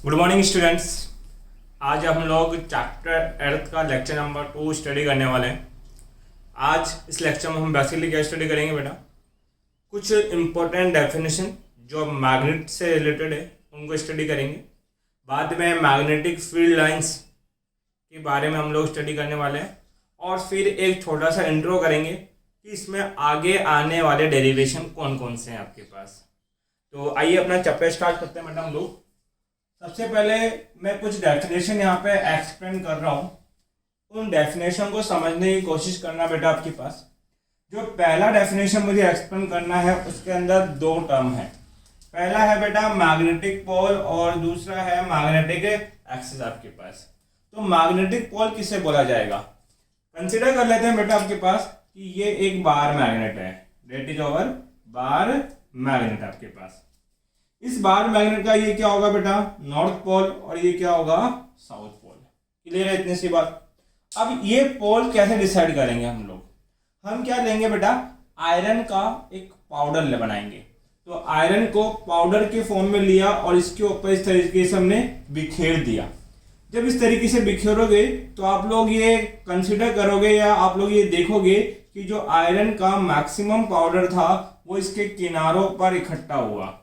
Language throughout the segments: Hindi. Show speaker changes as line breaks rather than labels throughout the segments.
Good morning students. आज हम लोग चैप्टर अर्थ का लेक्चर नंबर 2 स्टडी करने वाले हैं। आज इस लेक्चर में हम बेसिकली क्या स्टडी करेंगे बेटा, कुछ इम्पोर्टेंट डेफिनेशन जो मैग्नेट से रिलेटेड है उनको स्टडी करेंगे। बाद में मैग्नेटिक फील्ड लाइंस के बारे में हम लोग स्टडी करने वाले हैं और फिर एक छोटा सा इंट्रो करेंगे कि इसमें आगे आने वाले डेरिवेशन कौन कौन से हैं आपके पास। तो आइए अपना चैप्टर स्टार्ट करते हैं बेटा हम लोग। सबसे पहले मैं कुछ डेफिनेशन यहाँ पे एक्सप्लेन कर रहा हूँ, उन डेफिनेशन को समझने की कोशिश करना बेटा। आपके पास जो पहला डेफिनेशन मुझे एक्सप्लेन करना है उसके अंदर दो टर्म है। पहला है बेटा मैग्नेटिक पोल और दूसरा है मैग्नेटिक एक्सिस आपके पास। तो मैग्नेटिक पोल किसे बोला जाएगा, कंसिडर कर लेते हैं बेटा आपके पास कि ये एक बार मैग्नेट है, that is our bar magnet आपके पास। इस बार मैग्नेट का ये क्या होगा बेटा, नॉर्थ पोल, और ये क्या होगा, साउथ पोल। क्लियर है इतनी सी बात। अब ये पोल कैसे डिसाइड करेंगे हम लोग, हम क्या लेंगे बेटा, आयरन का एक पाउडर बनाएंगे। तो आयरन को पाउडर के फॉर्म में लिया और इसके ऊपर इस तरीके से हमने बिखेर दिया। जब इस तरीके से बिखेरोगे तो आप लोग ये कंसिडर करोगे या आप लोग ये देखोगे कि जो आयरन का मैक्सिमम पाउडर था वो इसके किनारों पर इकट्ठा हुआ।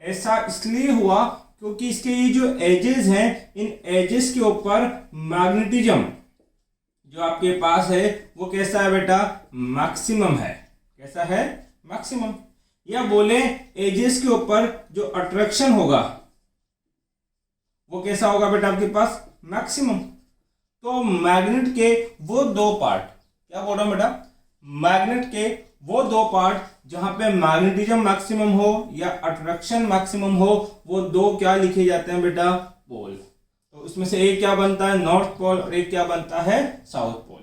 ऐसा इसलिए हुआ क्योंकि इसके ये जो एजेस हैं, इन एजेस के ऊपर मैग्नेटिज्म जो आपके पास है वो कैसा है बेटा, मैक्सिमम है। कैसा है, मैक्सिमम। या बोले एजेस के ऊपर जो अट्रैक्शन होगा वो कैसा होगा बेटा आपके पास, मैक्सिमम। तो मैग्नेट के वो दो पार्ट, क्या बोल रहा हूं बेटा, मैग्नेट के वो दो पार्ट जहां पे मैग्नेटिज्म मैक्सिमम हो या अट्रैक्शन मैक्सिमम हो, वो दो क्या लिखे जाते हैं बेटा, पोल। तो उसमें से एक क्या बनता है, नॉर्थ पोल, और एक क्या बनता है, साउथ पोल।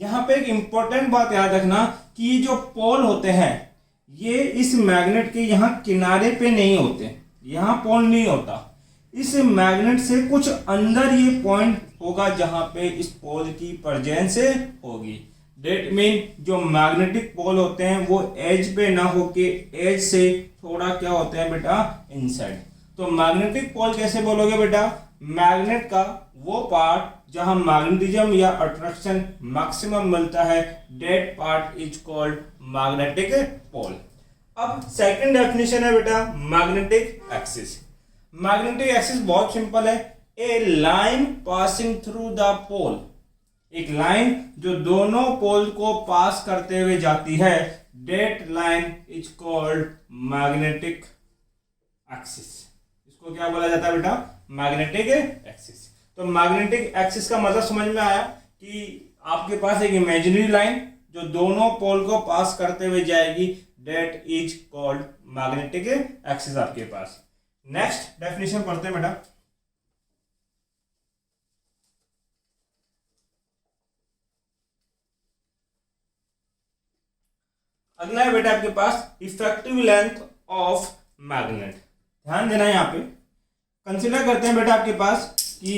यहां पे एक इंपॉर्टेंट बात याद रखना कि ये जो पोल होते हैं ये इस मैग्नेट के यहाँ किनारे पे नहीं होते, यहाँ पोल नहीं होता। इस मैग्नेट से कुछ अंदर ये पॉइंट होगा जहां पे इस पोल की प्रेजेंस होगी। डेट मीन जो मैग्नेटिक पोल होते हैं वो एज पे ना होके एज से थोड़ा क्या होते हैं बेटा, इनसाइड। तो मैग्नेटिक पोल कैसे बोलोगे बेटा, मैग्नेट का वो पार्ट जहां मैग्नेटिज्म या अट्रैक्शन मैक्सिमम मिलता है, that part is called magnetic pole. अब सेकंड डेफिनेशन है बेटा मैग्नेटिक एक्सिस। मैग्नेटिक एक्सिस बहुत सिंपल है, a line passing through the pole. एक लाइन जो दोनों पोल को पास करते हुए जाती है, that line is called magnetic axis. इसको क्या बोला जाता है बेटा, मैग्नेटिक एक्सिस। तो मैग्नेटिक एक्सिस का मतलब समझ में आया कि आपके पास एक इमेजिनरी लाइन जो दोनों पोल को पास करते हुए जाएगी, that is called magnetic axis आपके पास। नेक्स्ट डेफिनेशन पढ़ते हैं बेटा। अगला है बेटा आपके पास इफेक्टिव लेंथ ऑफ मैग्नेट। ध्यान देना यहाँ पे, कंसिडर करते हैं बेटा आपके पास कि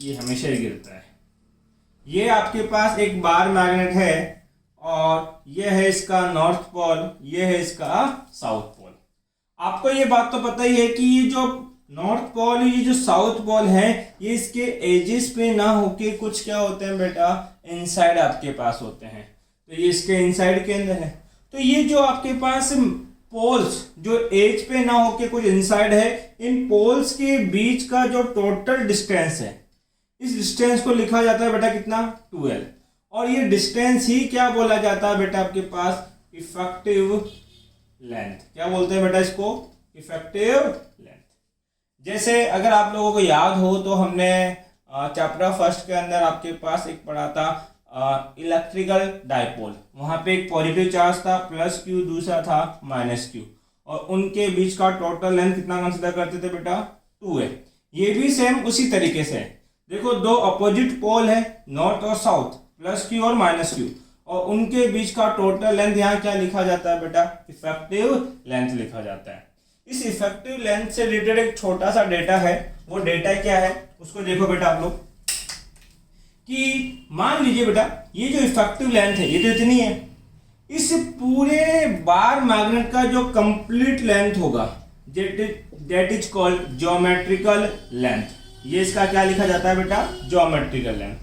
ये हमेशा ही गिरता है। ये आपके पास एक बार मैग्नेट है और ये है इसका नॉर्थ पोल, ये है इसका साउथ पोल। आपको ये बात तो पता ही है कि ये जो नॉर्थ पोल, ये जो साउथ पोल है, ये इसके एजेस पे ना होके कुछ क्या होते हैं बेटा, इनसाइड आपके पास होते हैं। तो ये इसके इनसाइड के अंदर है। तो ये जो आपके पास पोल्स जो एज पे ना होके कुछ इनसाइड है, इन पोल्स के बीच का जो टोटल डिस्टेंस है, इस डिस्टेंस को लिखा जाता है बेटा कितना, 12। और ये डिस्टेंस ही क्या बोला जाता है बेटा आपके पास, इफेक्टिव लेंथ। क्या बोलते हैं बेटा इसको, इफेक्टिव लेंथ। जैसे अगर आप लोगों को याद हो तो हमने चैप्टर फर्स्ट के अंदर आपके पास एक पढ़ा था इलेक्ट्रिकल डाइपोल। वहां पे एक पॉजिटिव चार्ज था प्लस क्यू, दूसरा था माइनस क्यू, और उनके बीच का टोटल लेंथ कितना कंसिडर करते थे बेटा, 2 है। ये भी सेम उसी तरीके से है। देखो दो अपोजिट पोल है, नॉर्थ और साउथ, प्लस क्यू और माइनस क्यू, और उनके बीच का टोटल लेंथ यहाँ क्या लिखा जाता है बेटा, इफेक्टिव लेंथ लिखा जाता है। इस इफेक्टिव लेंथ से रिलेटेड एक छोटा सा डेटा है। वो डेटा क्या है उसको देखो बेटा आप लोग, कि मान लीजिए बेटा ये जो इफेक्टिव लेंथ है ये तो इतनी है, इस पूरे बार मैग्नेट का जो कंप्लीट लेंथ होगा that is called geometrical length. ये इसका क्या लिखा जाता है बेटा, ज्योमेट्रिकल लेंथ।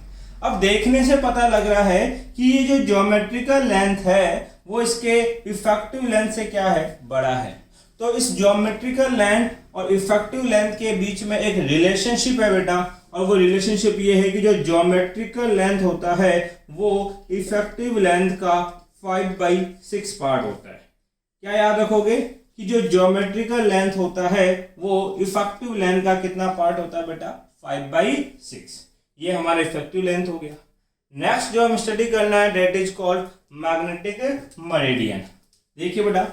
अब देखने से पता लग रहा है कि ये जो ज्योमेट्रिकल लेंथ है वो इसके इफेक्टिव लेंथ से क्या है, बड़ा है। तो इस ज्योमेट्रिकल लेंथ और इफेक्टिव लेंथ के बीच में एक रिलेशनशिप है बेटा, और वो रिलेशनशिप ये है कि जो ज्योमेट्रिकल लेंथ होता है वो इफेक्टिव लेंथ का 5/6 पार्ट होता है। क्या याद रखोगे कि जो ज्योमेट्रिकल लेंथ होता है वो इफेक्टिव लेंथ का कितना पार्ट होता है बेटा, 5/6। ये हमारा इफेक्टिव लेंथ हो गया। नेक्स्ट जो हम स्टडी करना है that is called magnetic meridian. देखिए बेटा,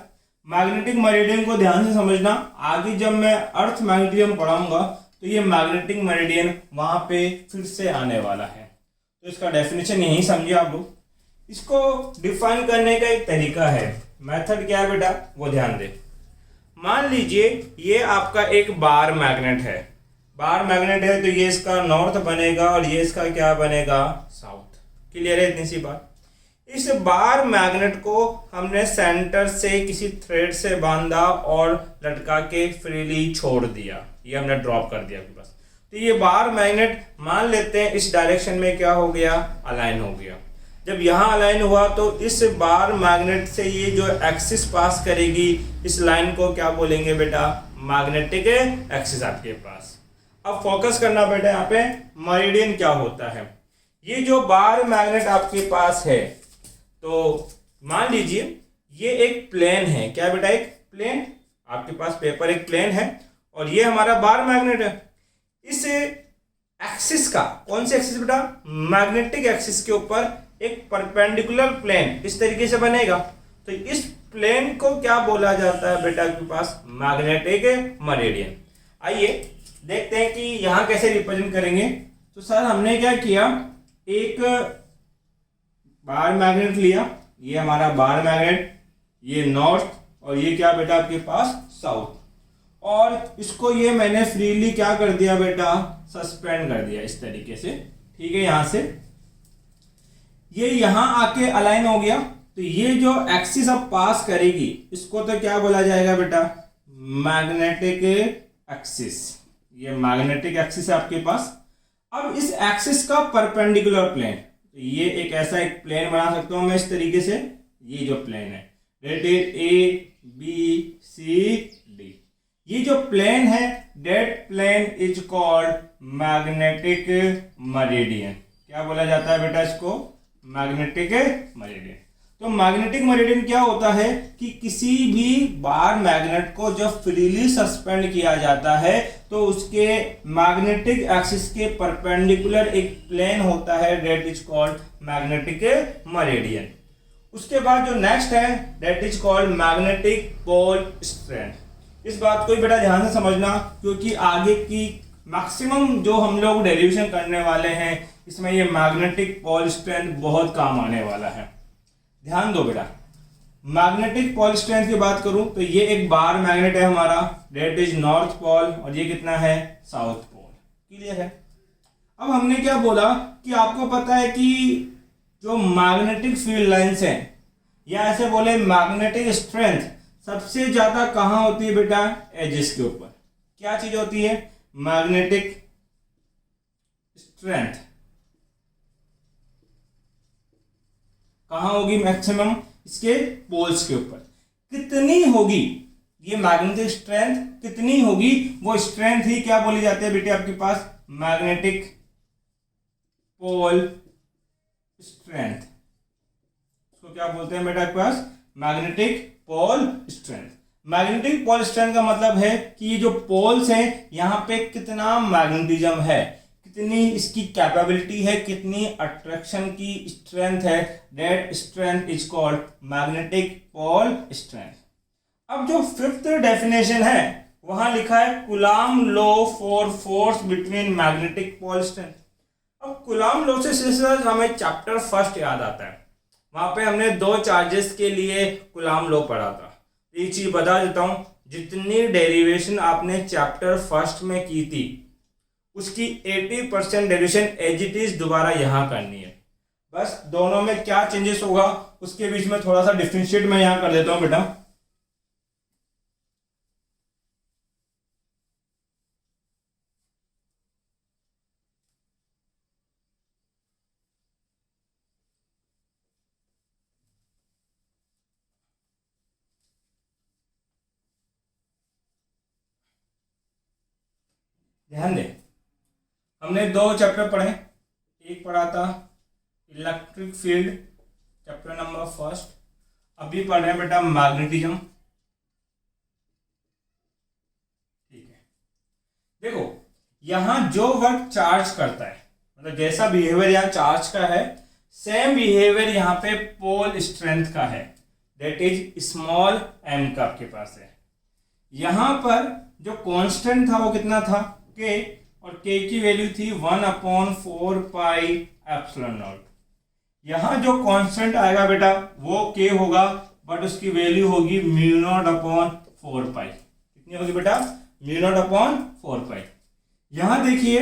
मैग्नेटिक मेरिडियन को ध्यान से समझना। आगे जब मैं अर्थ मैग्नेटिज्म पढ़ाऊंगा तो ये मैग्नेटिक मेरिडियन वहां पे फिर से आने वाला है। तो इसका डेफिनेशन यही समझिए आप लोग। इसको डिफाइन करने का एक तरीका है, मेथड क्या है बेटा, वो ध्यान दे। मान लीजिए ये आपका एक बार मैग्नेट है। बार मैग्नेट है तो ये इसका नॉर्थ बनेगा और ये इसका क्या बनेगा, साउथ। क्लियर है इतनी सी बात। इस बार मैग्नेट को हमने सेंटर से किसी थ्रेड से बांधा और लटका के फ्रीली छोड़ दिया, ये हमने ड्रॉप कर दिया बस। तो ये बार मैग्नेट मान लेते हैं इस डायरेक्शन में क्या हो गया, अलाइन हो गया। जब यहाँ अलाइन हुआ तो इस बार मैग्नेट से ये जो एक्सिस पास करेगी, इस लाइन को क्या बोलेंगे बेटा, मैग्नेटिक एक्सिस आपके पास। अब फोकस करना बेटा यहाँ पे, मेरिडियन क्या होता है। ये जो बार मैग्नेट आपके पास है, तो मान लीजिए ये एक प्लेन है। क्या बेटा, एक प्लेन, आपके पास पेपर एक प्लेन है और ये हमारा बार मैग्नेट है। इस एक्सिस का, कौन से एक्सिस बेटा, मैग्नेटिक एक्सिस के ऊपर एक परपेंडिकुलर प्लेन इस तरीके से बनेगा। तो इस प्लेन को क्या बोला जाता है बेटा आपके पास, मैग्नेटिक मेरिडियन। आइए देखते हैं कि यहां कैसे रिप्रेजेंट करेंगे। तो सर हमने क्या किया, एक बार मैग्नेट लिया, ये हमारा बार मैग्नेट, ये नॉर्थ और ये क्या बेटा आपके पास साउथ, और इसको ये मैंने फ्रीली क्या कर दिया बेटा, सस्पेंड कर दिया इस तरीके से। ठीक है, यहां से ये यहां आके अलाइन हो गया। तो ये जो एक्सिस अब पास करेगी इसको तो क्या बोला जाएगा बेटा, मैग्नेटिक एक्सिस। ये मैग्नेटिक एक्सिस है आपके पास। अब इस एक्सिस का परपेंडिकुलर प्लेन, तो ये एक ऐसा एक प्लेन बना सकता हूं मैं इस तरीके से। ये जो प्लेन है डेट इज ABCD, ये जो प्लेन है that plane is called magnetic meridian. क्या बोला जाता है बेटा इसको, मैग्नेटिक मेरिडियन। तो मैग्नेटिक मेरिडियन क्या होता है कि किसी भी बार मैग्नेट को जब फ्रीली सस्पेंड किया जाता है तो उसके मैग्नेटिक एक्सिस के परपेंडिकुलर एक प्लेन होता है that is called magnetic meridian. उसके बाद जो नेक्स्ट है that is called magnetic pole strength. इस बात को भी बेटा ध्यान से समझना, क्योंकि आगे की मैक्सिमम जो हम लोग डेरिवेशन करने वाले हैं इसमें ये मैग्नेटिक पोल स्ट्रेंथ बहुत काम आने वाला है। ध्यान दो बेटा, मैग्नेटिक पोल स्ट्रेंथ की बात करूं तो ये एक बार मैग्नेट है हमारा, डेट इज नॉर्थ पोल, और ये कितना है, साउथ पोल। क्लियर है। अब हमने क्या बोला कि आपको पता है कि जो मैग्नेटिक फील्ड लाइंस हैं, या ऐसे बोले मैग्नेटिक स्ट्रेंथ सबसे ज्यादा कहां होती है बेटा, एजेस के ऊपर। क्या चीज होती है, मैग्नेटिक स्ट्रेंथ कहां होगी, मैक्सिमम इसके पोल्स के ऊपर। कितनी होगी ये मैग्नेटिक स्ट्रेंथ, कितनी होगी, वो स्ट्रेंथ ही क्या बोली जाती है बेटे आपके पास, मैग्नेटिक पोल स्ट्रेंथ। इसको क्या बोलते हैं बेटा आपके पास, magnetic pole strength. Magnetic pole strength का मतलब है कि ये जो पोल्स हैं यहां पे कितना मैग्नेटिज्म है, कितनी इसकी कैपेबिलिटी है, कितनी अट्रैक्शन की स्ट्रेंथ है, that strength is called magnetic pole strength. अब जो फिफ्थ डेफिनेशन है वहां लिखा है Coulomb law for force between magnetic pole strength. अब कूलाम लॉ से हमें चैप्टर फर्स्ट याद आता है, वहां पे हमने दो चार्जेस के लिए कूलाम लॉ पढ़ा था। एक चीज बता देता हूं, जितनी डेरिवेशन आपने चैप्टर फर्स्ट में की थी उसकी 80% डेरिवेशन एज इट इज दोबारा यहां करनी है। बस दोनों में क्या चेंजेस होगा उसके बीच में थोड़ा सा डिफरेंशिएट मैं यहां कर देता हूं बेटा। ध्यान दें, हमने 2 चैप्टर पढ़े, एक पढ़ा था इलेक्ट्रिक फील्ड चैप्टर नंबर 1, अभी पढ़ रहे हैं बेटा मैग्नेटिज्म। ठीक है, देखो यहां जो वर्क चार्ज करता है, मतलब जैसा बिहेवियर यहाँ चार्ज का है, सेम बिहेवियर यहाँ पे पोल स्ट्रेंथ का है, दैट इज स्मॉल m का आपके पास है। यहां पर जो कांस्टेंट था वो कितना था, k, और k की वैल्यू थी 1/4 पाई एप्सिलॉन नॉट। यहां जो कांस्टेंट आएगा बेटा वो k होगा, बट उसकी वैल्यू होगी μ0/4 पाई। कितनी होगी बेटा, μ0/4 पाई। यहां देखिए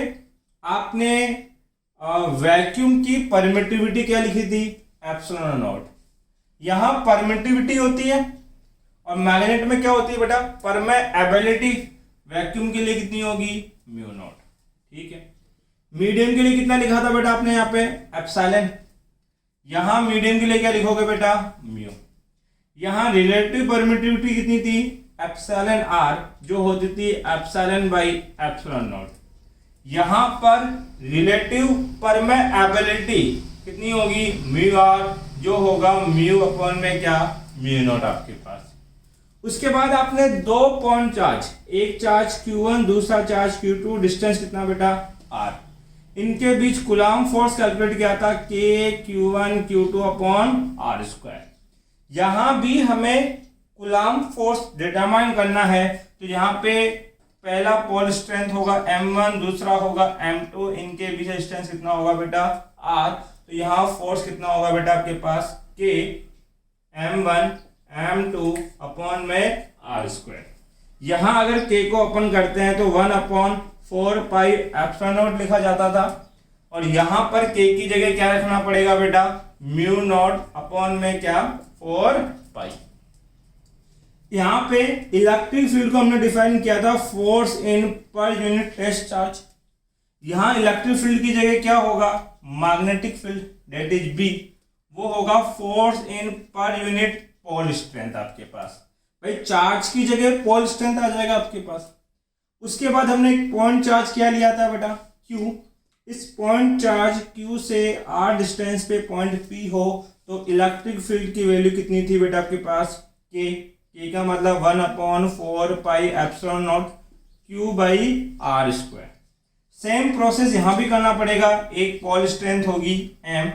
आपने वैक्यूम की परमिटिविटी क्या लिखी थी, एप्सिलॉन नॉट। यहां परमिटिविटी होती है और मैग्नेट में क्या होती है बेटा, परमेएबिलिटी। वैक्यूम के लिए कितनी होगी, μ0। ठीक है, मीडियम के लिए कितना लिखा था बेटा आपने यहाँ पे, एप्सिलॉन। यहां मीडियम के लिए क्या लिखोगे बेटा, म्यू। यहां रिलेटिव परमिटिविटी कितनी थी, एप्सिलॉन r, जो होती थी एप्सिलॉन बाई एप्सिलॉन नॉट। यहां पर रिलेटिव परमेएबिलिटी कितनी होगी, म्यू r, जो होगा म्यू अपॉन में क्या, μ0 आपके पास। उसके बाद आपने 2 पॉइंट चार्ज, एक चार्ज Q1, दूसरा चार्ज Q2, डिस्टेंस कितना बेटा, r। इनके बीच कूलम्ब फोर्स कैलकुलेट किया था, K Q1 Q2 upon r²। यहां भी हमें कूलम्ब फोर्स डिटरमाइन करना है, तो यहाँ पे पहला पोल स्ट्रेंथ होगा m1, दूसरा होगा m2, इनके बीच डिस्टेंस कितना होगा बेटा, r। तो यहाँ फोर्स कितना होगा बेटा आपके पास, k m1 m2 अपॉन में r²। यहां अगर k को ओपन करते हैं तो 1/4 पाई एप्सिलॉन नॉट लिखा जाता था, और यहां पर k की जगह क्या रखना पड़ेगा बेटा, μ0 अपॉन में क्या, 4 पाई। यहां पे इलेक्ट्रिक फील्ड को हमने डिफाइन किया था force in per unit test charge. यहां इलेक्ट्रिक फील्ड की जगह क्या होगा, magnetic field, that is B, वो होगा force in per unit pole strength आपके पास। भाई चार्ज की जगह पोल स्ट्रेंथ आ जाएगा आपके पास। उसके बाद हमने एक पॉइंट चार्ज क्या लिया था बेटा, Q। इस पॉइंट चार्ज Q से r डिस्टेंस पे पॉइंट P हो, तो इलेक्ट्रिक फील्ड की वैल्यू कितनी थी बेटा आपके पास, K का मतलब 1/4 pi epsilon not Q by r²। Same process यहां भी करना पड़ेगा, एक पोल स्ट्रेंथ होगी m,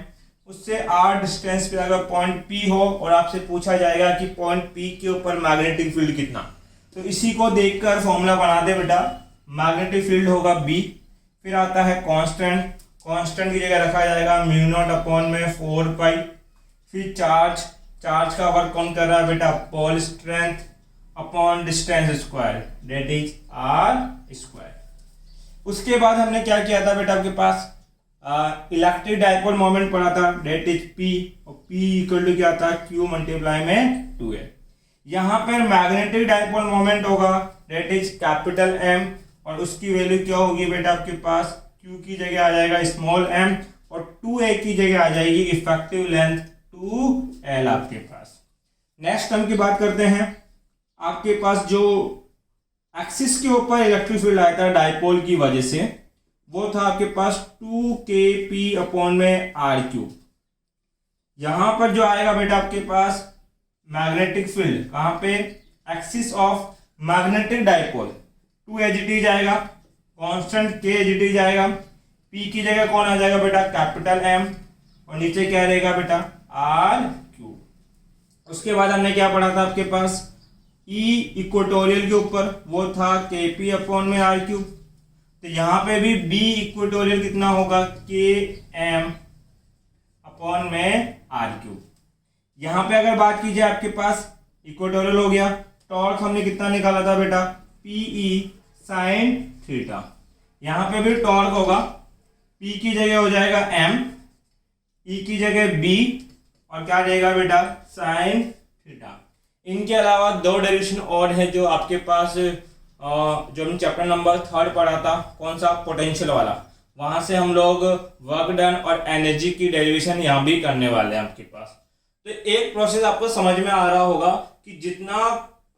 उससे r डिस्टेंस पे अगर पॉइंट P हो और आपसे पूछा जाएगा कि पॉइंट P के ऊपर मैग्नेटिक फील्ड कितना, तो इसी को देखकर फॉर्मूला बना दे बेटा। मैग्नेटिक फील्ड होगा B, फिर आता है कांस्टेंट, कांस्टेंट की जगह रखा जाएगा μ0 अपॉन में 4 पाई। फिर चार्ज, चार्ज का वर्क कौन कर रहा है बेटा, pole strength upon distance square, that is r²। उसके बाद हमने क्या किया था बेटा आपके पास, इलेक्ट्रिक डाइपोल मोमेंट पढ़ा था, दैट इज P, और P इक्वल टू क्या था, Q मल्टीप्लाई में 2a। यहां पर मैग्नेटिक डाइपोल मोमेंट होगा, दैट इज कैपिटल M, और उसकी वैल्यू क्या होगी बेटा आपके पास, Q की जगह आ जाएगा स्मॉल m, और 2a की जगह आ जाएगी इफेक्टिव लेंथ 2l आपके पास। नेक्स्ट टर्म की बात करते हैं, आपके पास जो एक्सिस के ऊपर इलेक्ट्रिक फील्ड आया था डाइपोल की वजह से, वो था आपके पास 2kp अपॉन में r³। यहां पर जो आएगा बेटा आपके पास मैग्नेटिक फील्ड, कहां पे, axis of magnetic dipole, 2 H T जाएगा, कांस्टेंट k एच टी जाएगा, p की जगह कौन आ जाएगा बेटा, कैपिटल M, और नीचे क्या रहेगा बेटा, r³। उसके बाद हमने क्या पढ़ा था आपके पास, E इक्वेटोरियल के ऊपर, वो था kp अपॉन में r³। तो यहां पे भी B इक्वेटोरियल कितना होगा, km अपॉन में r³। यहां पे अगर बात कीजिए आपके पास इक्वेटोरियल हो गया, टॉर्क हमने कितना निकाला था बेटा, PE साइन थीटा। यहां पे भी टॉर्क होगा, P की जगह हो जाएगा M, E की जगह B, और क्या रहेगा बेटा, साइन थीटा। इनके अलावा 2 डेरिवेशन और है जो आपके पास, जो हम चैप्टर नंबर 3 पढ़ा था, कौन सा, पोटेंशियल वाला, वहां से हम लोग वर्क डन और एनर्जी की डेरिवेशन यहाँ भी करने वाले हैं आपके पास। तो एक प्रोसेस आपको समझ में आ रहा होगा कि जितना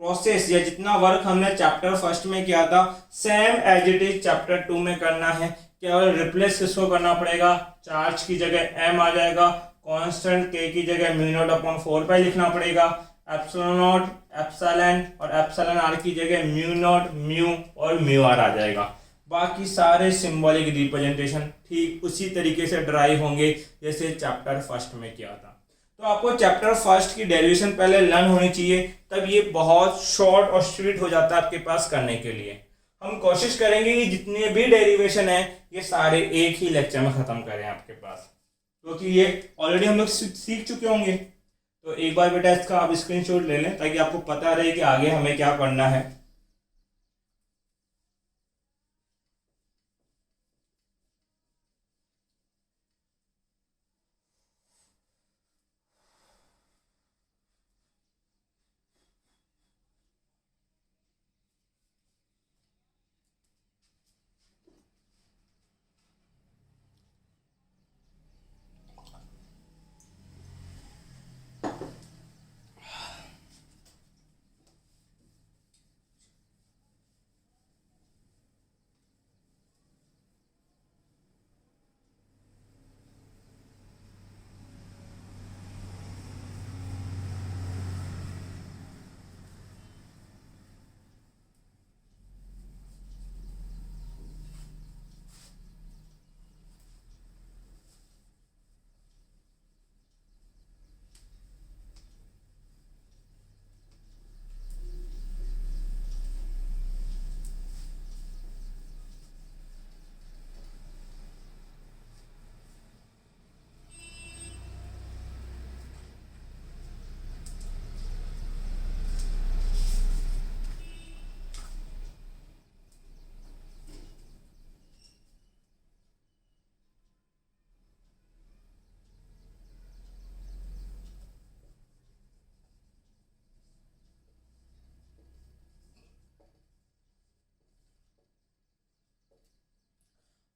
प्रोसेस या जितना वर्क हमने चैप्टर फर्स्ट में किया था same as it is chapter 2 में करना है। केवल रिप्लेस किसको करना पड़ेगा, चार्ज की जगह m आ जाएगा, कांस्टेंट k की जगह म्यू नॉट अपॉन 4 लिखना पड़ेगा, एप्सिलॉन नॉट एप्सिलॉन और एप्सिलॉन आर की जगह म्यू नॉट म्यू और म्यू आर आ जाएगा। बाकी सारे सिंबॉलिक रिप्रेजेंटेशन ठीक उसी तरीके से ड्राइव होंगे जैसे चैप्टर फर्स्ट में किया था। तो आपको चैप्टर फर्स्ट की डेरिवेशन पहले लर्न होनी चाहिए, तब ये बहुत शॉर्ट और स्वीट हो जाता है आपके पास करने के लिए। हम कोशिश करेंगे कि जितने भी डेरिवेशन है ये सारे एक ही लेक्चर में ख़त्म करें आपके पास, क्योंकि ये ऑलरेडी हम लोग सीख चुके होंगे। तो एक बार बेटा इसका आप स्क्रीनशॉट ले लें ताकि आपको पता रहे कि आगे हमें क्या करना है।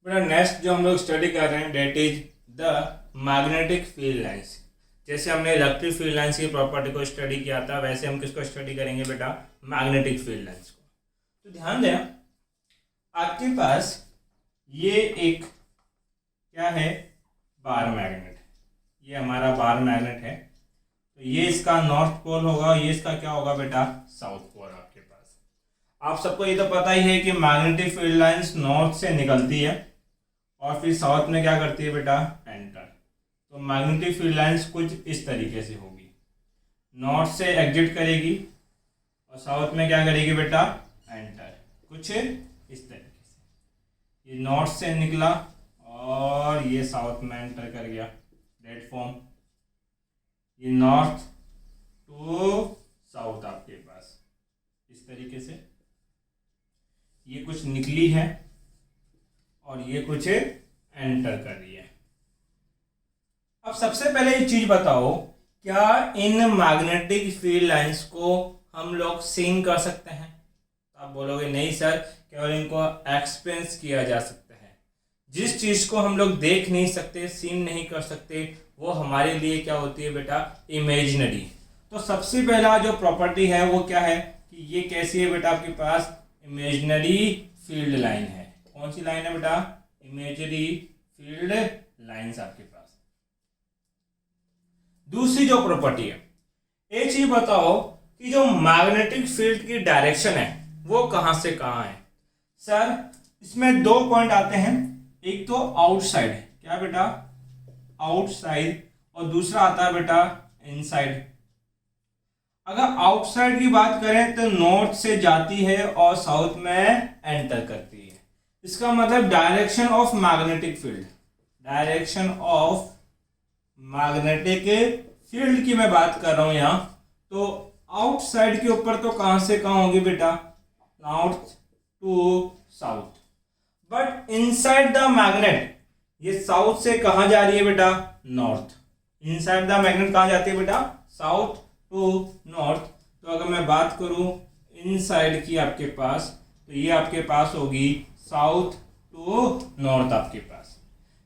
बेटा नेक्स्ट जो हम लोग स्टडी कर रहे हैं that is the magnetic field lines. जैसे हमने इलेक्ट्रिक फील्ड लाइंस की प्रॉपर्टी को स्टडी किया था, वैसे हम किसको स्टडी करेंगे बेटा, मैग्नेटिक फील्ड लाइंस को। तो ध्यान देना आपके पास ये एक क्या है, बार मैग्नेट, ये हमारा बार मैग्नेट है। तो ये इसका नॉर्थ पोल होगा, ये इसका क्या होगा बेटा, साउथ पोल आपके पास। आप सबको ये तो पता ही है कि मैग्नेटिक फील्ड लाइंस नॉर्थ से निकलती है और फिर साउथ में क्या करती है बेटा, एंटर। तो मैग्नेटिक फील्ड लाइंस कुछ इस तरीके से होगी, नॉर्थ से एग्जिट करेगी और साउथ में क्या करेगी बेटा, एंटर, कुछ इस तरीके से। ये नॉर्थ से निकला और ये साउथ में एंटर कर गया, डेट फॉर्म। ये नॉर्थ टू साउथ आपके पास इस तरीके से, ये कुछ निकली है और ये कुछ एंटर कर रही है। अब सबसे पहले एक चीज बताओ, क्या इन मैग्नेटिक फील्ड लाइंस को हम लोग सीन कर सकते हैं? तो आप बोलोगे नहीं सर, केवल इनको एक्सपीरियंस किया जा सकता है। जिस चीज को हम लोग देख नहीं सकते, सीन नहीं कर सकते, वो हमारे लिए क्या होती है बेटा, इमेजिनरी। तो सबसे पहला जो प्रॉपर्टी है वो क्या है कि ये कैसी है बेटा, आपके पास इमेजिनरी फील्ड लाइन है। कौन सी लाइन है बेटा, इमेजिनरी फील्ड लाइंस आपके पास। दूसरी जो प्रॉपर्टी है, एक चीज बताओ कि जो मैग्नेटिक फील्ड की डायरेक्शन है वो कहां से कहां है। सर इसमें दो पॉइंट आते हैं, एक तो आउटसाइड, क्या बेटा, आउटसाइड, और दूसरा आता है बेटा इनसाइड। अगर आउटसाइड की बात करें तो नॉर्थ से जाती है और साउथ में एंटर करती है। इसका मतलब direction of magnetic field, direction of magnetic field की मैं बात कर रहा हूं यहां। तो आउटसाइड के ऊपर तो कहां से कहां होगी बेटा, north to south. But inside the magnet ये साउथ से कहां जा रही है बेटा, नॉर्थ। इनसाइड द मैग्नेट कहां जाती है बेटा, साउथ टू नॉर्थ। तो अगर मैं बात करूं इनसाइड की आपके पास, तो ये आपके पास होगी साउथ टू नॉर्थ आपके पास।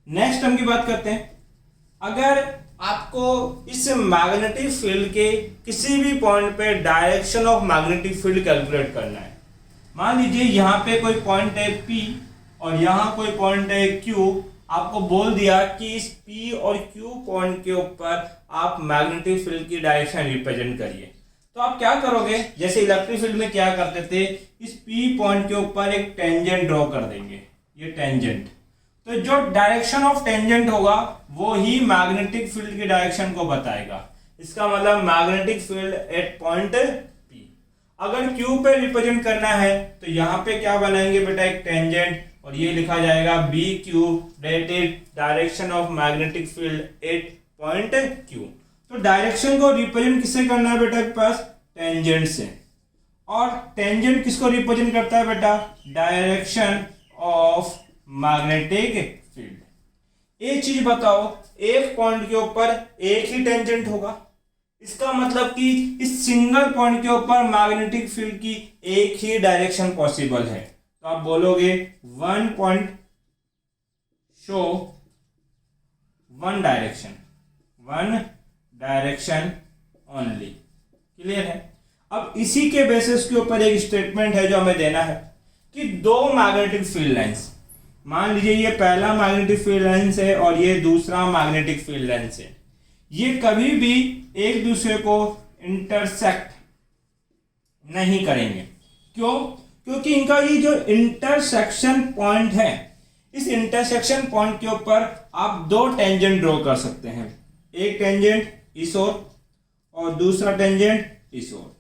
नेक्स्ट हम की बात करते हैं, अगर आपको इस मैग्नेटिक फील्ड के किसी भी पॉइंट पे direction of magnetic field calculate करना है। मान लीजिए यहाँ पे कोई पॉइंट है P और यहाँ कोई पॉइंट है Q। आपको बोल दिया कि इस P और Q पॉइंट के ऊपर आप मैग्नेटिक फील्ड की डायरेक्शन रिप्रेजेंट करिए। तो आप क्या करोगे, जैसे इलेक्ट्रिक फील्ड में क्या करते थे, इस P पॉइंट के ऊपर एक टेंजेंट ड्रॉ कर देंगे, ये टेंजेंट। तो जो डायरेक्शन ऑफ टेंजेंट होगा वो ही मैग्नेटिक फील्ड की डायरेक्शन को बताएगा। इसका मतलब magnetic field at point P। अगर Q पे रिप्रेजेंट करना है तो यहाँ पे क्या बनाएंगे बेटा, एक टेंजेंट, और ये लिखा जाएगा BQ, that is direction of magnetic field at point Q। तो डायरेक्शन को रिप्रेजेंट किससे करना है बेटा, के पास टेंजेंट से। और टेंजेंट किसको रिप्रेजेंट करता है बेटा, डायरेक्शन ऑफ मैग्नेटिक फील्ड। एक चीज बताओ, एक पॉइंट के ऊपर एक ही टेंजेंट होगा, इसका मतलब कि इस सिंगल पॉइंट के ऊपर मैग्नेटिक फील्ड की एक ही डायरेक्शन पॉसिबल है। तो आप बोलोगे one point show one direction only. Clear है। अब इसी के बेसिस के ऊपर एक स्टेटमेंट है जो हमें देना है कि दो मैग्नेटिक फील्ड लाइंस, मान लीजिए ये पहला मैग्नेटिक फील्ड लाइंस है और ये दूसरा मैग्नेटिक फील्ड लाइंस है, ये कभी भी एक दूसरे को इंटरसेक्ट नहीं करेंगे। क्यों? क्योंकि इनका ये जो इंटरसेक्शन पॉइंट है, इस इंटरसेक्शन पॉइंट के ऊपर आप दो टेंजेंट ड्रॉ कर सकते हैं, एक टेंजेंट इस ओर और दूसरा टेंजेंट इस ओर।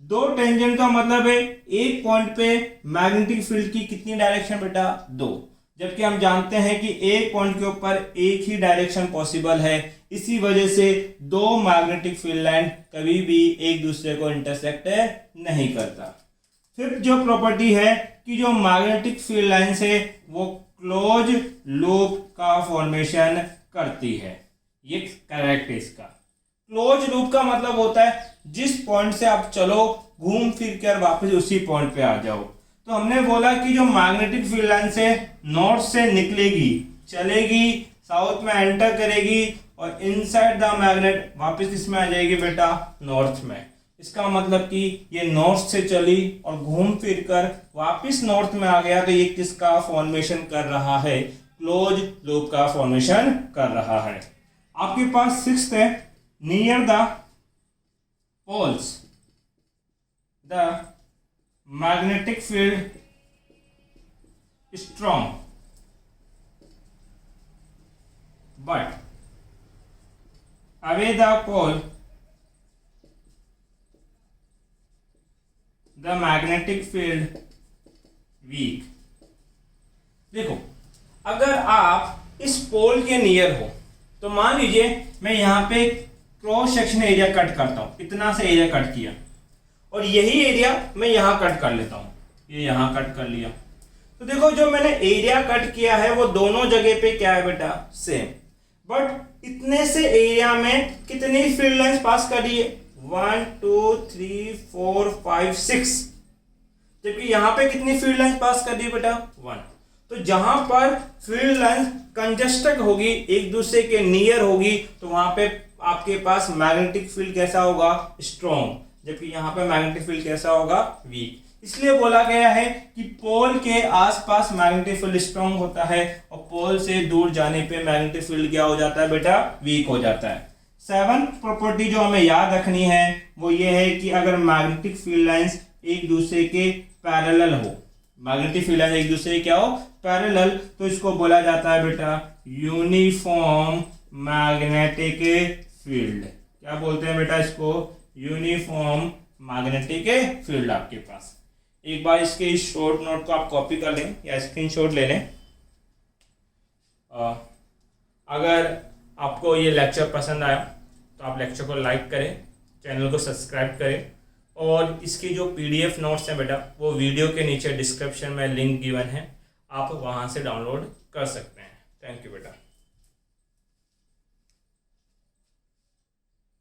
दो टेंजेंट का मतलब है एक पॉइंट पे मैग्नेटिक फील्ड की कितनी डायरेक्शन बेटा, दो। जबकि हम जानते हैं कि एक पॉइंट के ऊपर एक ही डायरेक्शन पॉसिबल है, इसी वजह से दो मैग्नेटिक फील्ड लाइन कभी भी एक दूसरे को इंटरसेक्ट नहीं करता। फिर जो प्रॉपर्टी है कि जो मैग्नेटिक फील्ड लाइन है वो क्लोज लूप का फॉर्मेशन करती है। ये करेक्ट है इसका। क्लोज लूप का मतलब होता है जिस पॉइंट से आप चलो घूम फिर कर वापस उसी पॉइंट पे आ जाओ। तो हमने बोला कि जो मैग्नेटिक फील्ड लाइन से नॉर्थ से निकलेगी, चलेगी, साउथ में एंटर करेगी और इनसाइड द मैग्नेट वापस किस में आ जाएगी बेटा, नॉर्थ में। इसका मतलब कि ये नॉर्थ से चली और घूम फिर कर वापस नॉर्थ में आ गया, तो ये किसका फॉर्मेशन कर रहा है, क्लोज लूप का फॉर्मेशन कर रहा है। आपके पास सिक्स्थ है, near the poles the magnetic field strong but away the pole the magnetic field weak. देखो, अगर आप इस पोल के नियर हो तो मान लीजिए मैं यहाँ पे क्रॉस सेक्शन एरिया कट करता हूँ, इतना से एरिया कट किया और यही एरिया मैं यहाँ कट कर लेता हूँ, ये यहाँ कट कर लिया। तो देखो जो मैंने एरिया कट किया है वो दोनों जगह पे क्या है बेटा, सेम। बट इतने से एरिया में कितनी फील्ड लाइंस पास कर रही है, 1 2 3 4 5 6, जबकि यहाँ पे कितनी फील्ड लाइंस पास कर रही है बेटा, 1। तो जहां पर फील्ड लाइंस कंजस्टेड होगी, एक दूसरे के नियर होगी, तो वहां पे आपके पास मैग्नेटिक फील्ड कैसा होगा, स्ट्रॉन्ग, जबकि यहाँ पे मैग्नेटिक फील्ड कैसा होगा, वीक। इसलिए बोला गया है कि पोल के आसपास मैग्नेटिक फील्ड स्ट्रॉन्ग होता है और पोल से दूर जाने पे मैग्नेटिक फील्ड क्या हो जाता है बेटा, वीक हो जाता है। 7th प्रॉपर्टी जो हमें याद रखनी है वो ये है कि अगर मैग्नेटिक फील्ड लाइंस एक दूसरे के पैरेलल हो, मैग्नेटिक फील्ड लाइन एक दूसरे क्या हो, पैरेलल, तो इसको बोला जाता है बेटा यूनिफॉर्म मैग्नेटिक फील्ड। क्या बोलते हैं बेटा इसको, यूनिफॉर्म मैग्नेटिक फील्ड। आपके पास एक बार इसके इस शॉर्ट नोट को आप कॉपी कर लें या स्क्रीनशॉट ले लें। अगर आपको ये लेक्चर पसंद आया तो आप लेक्चर को लाइक करें, चैनल को सब्सक्राइब करें और इसकी जो PDF नोट्स हैं बेटा वो वीडियो के नीचे डिस्क्रिप्शन में लिंक गिवन है, आप वहाँ से डाउनलोड कर सकते हैं। थैंक यू बेटा।